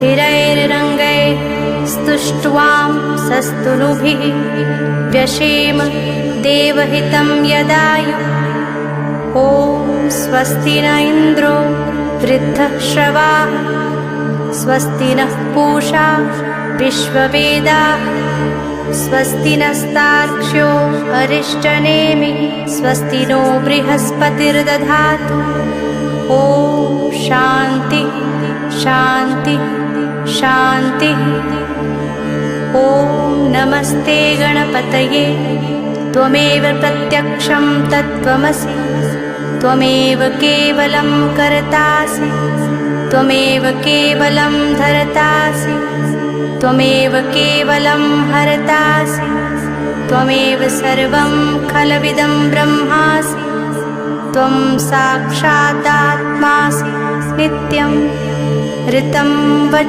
हिरैर्रङ्गैः स्तुष्ट्वां सस्तनुभिः व्यशेम देवहितं यदायुः। ॐ स्वस्ति न इन्द्रो वृद्धश्रवाः स्वस्ति नः पूषा विश्ववेदाः स्वस्ति नस्तार्क्ष्यो अरिष्टनेमिः स्वस्ति नो बृहस्पतिर्दधातु। ॐ शान्ति शान्ति शान्ति। ॐ नमस्ते गणपतये त्वमेव प्रत्यक्षं तत्त्वमसि त्वमेव केवलं कर्तासि त्वमेव केवलं धर्तासि त्वमेव केवलं हर्तासि त्वमेव सर्वं खलविदं ब्रह्मासि त्वं साक्षादात्मासि नित्यं ऋतं वच